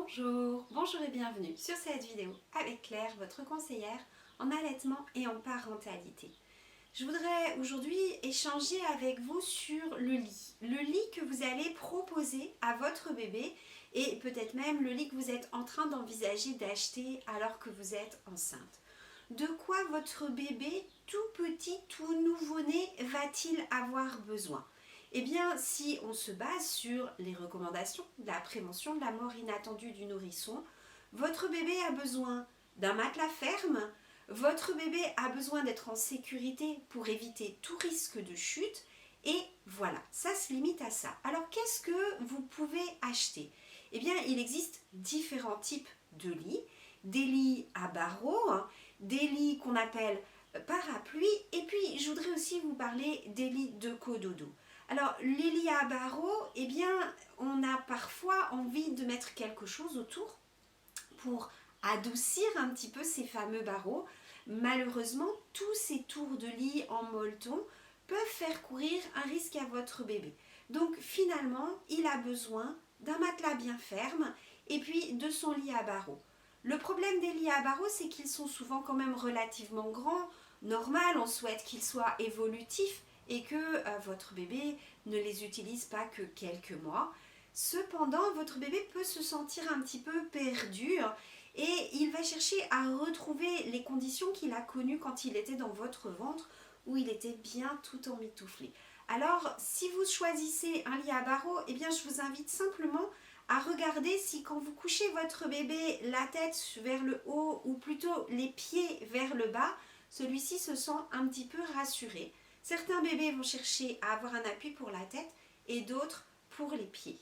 Bonjour et bienvenue sur cette vidéo avec Claire, votre conseillère en allaitement et en parentalité. Je voudrais aujourd'hui échanger avec vous sur le lit. Le lit que vous allez proposer à votre bébé et peut-être même le lit que vous êtes en train d'envisager d'acheter alors que vous êtes enceinte. De quoi votre bébé tout petit, tout nouveau-né va-t-il avoir besoin ? Eh bien, si on se base sur les recommandations de la prévention de la mort inattendue du nourrisson, votre bébé a besoin d'un matelas ferme, votre bébé a besoin d'être en sécurité pour éviter tout risque de chute, et voilà, ça se limite à ça. Alors, qu'est-ce que vous pouvez acheter ? Eh bien, il existe différents types de lits, des lits à barreaux, des lits qu'on appelle parapluies, et puis je voudrais aussi vous parler des lits de cododo. Alors, les lits à barreaux, eh bien, on a parfois envie de mettre quelque chose autour pour adoucir un petit peu ces fameux barreaux. Malheureusement, tous ces tours de lit en molleton peuvent faire courir un risque à votre bébé. Donc, finalement, il a besoin d'un matelas bien ferme et puis de son lit à barreaux. Le problème des lits à barreaux, c'est qu'ils sont souvent quand même relativement grands. Normal, on souhaite qu'ils soient évolutifs et que votre bébé ne les utilise pas que quelques mois. Cependant, votre bébé peut se sentir un petit peu perdu et il va chercher à retrouver les conditions qu'il a connues quand il était dans votre ventre où il était bien tout emmitouflé. Alors, si vous choisissez un lit à barreaux, eh bien, je vous invite simplement à regarder si quand vous couchez votre bébé la tête vers le haut ou plutôt les pieds vers le bas, celui-ci se sent un petit peu rassuré. Certains bébés vont chercher à avoir un appui pour la tête et d'autres pour les pieds.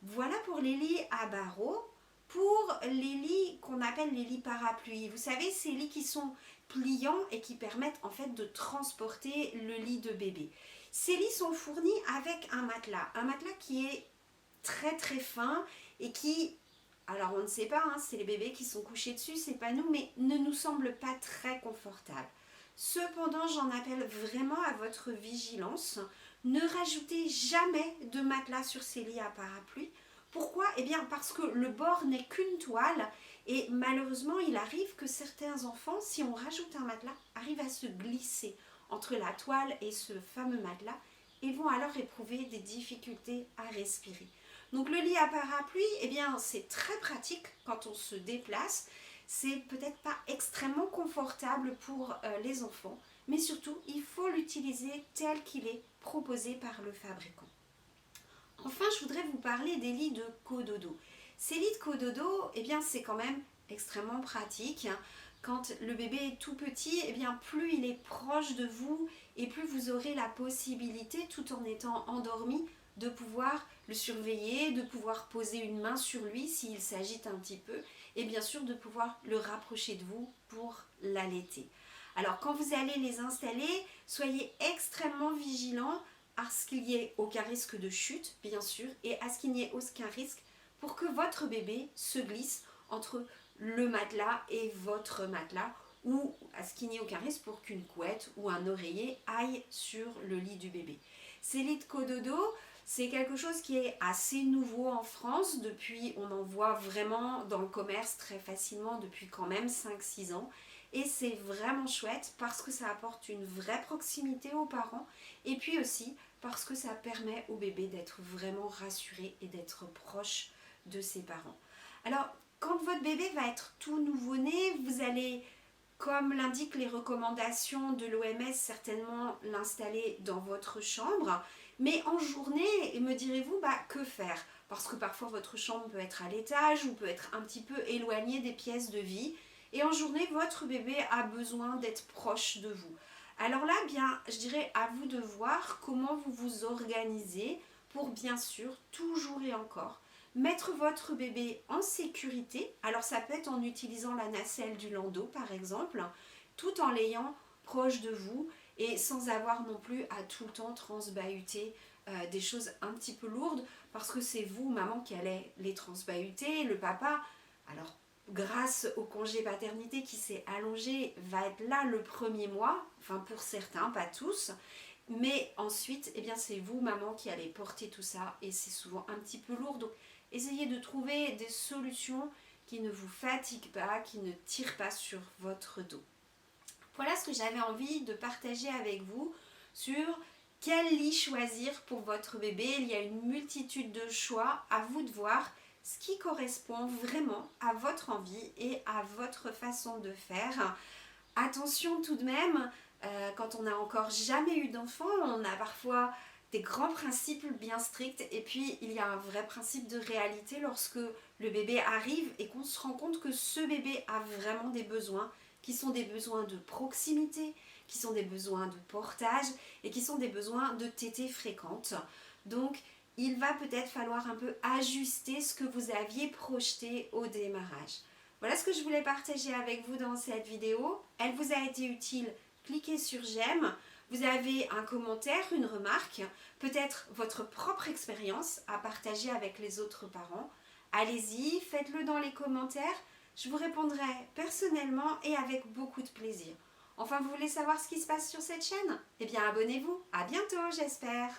Voilà pour les lits à barreaux. Pour les lits qu'on appelle les lits parapluies, vous savez, ces lits qui sont pliants et qui permettent en fait de transporter le lit de bébé. Ces lits sont fournis avec un matelas qui est très très fin et qui, alors on ne sait pas, c'est les bébés qui sont couchés dessus, c'est pas nous, mais ne nous semble pas très confortable. Cependant, j'en appelle vraiment à votre vigilance. Ne rajoutez jamais de matelas sur ces lits à parapluie. Pourquoi ? Eh bien parce que le bord n'est qu'une toile et malheureusement il arrive que certains enfants, si on rajoute un matelas, arrivent à se glisser entre la toile et ce fameux matelas et vont alors éprouver des difficultés à respirer. Donc le lit à parapluie, eh bien c'est très pratique quand on se déplace. C'est peut-être pas extrêmement confortable pour les enfants, mais surtout il faut l'utiliser tel qu'il est proposé par le fabricant. Enfin, je voudrais vous parler des lits de cododo. Ces lits de cododo, eh bien c'est quand même extrêmement pratique. Quand le bébé est tout petit, eh bien plus il est proche de vous et plus vous aurez la possibilité, tout en étant endormi, de pouvoir le surveiller, de pouvoir poser une main sur lui s'il s'agite un petit peu et bien sûr de pouvoir le rapprocher de vous pour l'allaiter. Alors quand vous allez les installer, soyez extrêmement vigilants à ce qu'il n'y ait aucun risque de chute bien sûr et à ce qu'il n'y ait aucun risque pour que votre bébé se glisse entre le matelas et votre matelas ou à ce qu'il n'y ait aucun risque pour qu'une couette ou un oreiller aille sur le lit du bébé. Ces lits de cododo, c'est quelque chose qui est assez nouveau en France. Depuis, on en voit vraiment dans le commerce très facilement depuis quand même 5-6 ans. Et c'est vraiment chouette parce que ça apporte une vraie proximité aux parents et puis aussi parce que ça permet au bébé d'être vraiment rassuré et d'être proche de ses parents. Alors, quand votre bébé va être tout nouveau-né, vous allez, comme l'indiquent les recommandations de l'OMS, certainement l'installer dans votre chambre. Mais en journée, me direz-vous, que faire ? Parce que parfois votre chambre peut être à l'étage ou peut être un petit peu éloignée des pièces de vie. Et en journée, votre bébé a besoin d'être proche de vous. Alors là, bien, je dirais à vous de voir comment vous vous organisez pour bien sûr, toujours et encore, mettre votre bébé en sécurité. Alors ça peut être en utilisant la nacelle du landau par exemple, tout en l'ayant proche de vous et sans avoir non plus à tout le temps transbahuter des choses un petit peu lourdes parce que c'est vous, maman, qui allez les transbahuter, le papa. Alors grâce au congé paternité qui s'est allongé, va être là le premier mois, enfin pour certains, pas tous, mais ensuite, eh bien c'est vous, maman, qui allez porter tout ça et c'est souvent un petit peu lourd. Donc Essayez de trouver des solutions qui ne vous fatiguent pas, qui ne tirent pas sur votre dos. Voilà ce que j'avais envie de partager avec vous sur quel lit choisir pour votre bébé. Il y a une multitude de choix, à vous de voir ce qui correspond vraiment à votre envie et à votre façon de faire. Attention tout de même, quand on n'a encore jamais eu d'enfant, on a parfois des grands principes bien stricts et puis il y a un vrai principe de réalité lorsque le bébé arrive et qu'on se rend compte que ce bébé a vraiment des besoins qui sont des besoins de proximité, qui sont des besoins de portage et qui sont des besoins de tétée fréquente. Donc il va peut-être falloir un peu ajuster ce que vous aviez projeté au démarrage. Voilà ce que je voulais partager avec vous dans cette vidéo. Elle vous a été utile, cliquez sur j'aime. Vous avez un commentaire, une remarque, peut-être votre propre expérience à partager avec les autres parents. Allez-y, faites-le dans les commentaires. Je vous répondrai personnellement et avec beaucoup de plaisir. Enfin, vous voulez savoir ce qui se passe sur cette chaîne? Eh bien, abonnez-vous. À bientôt, j'espère.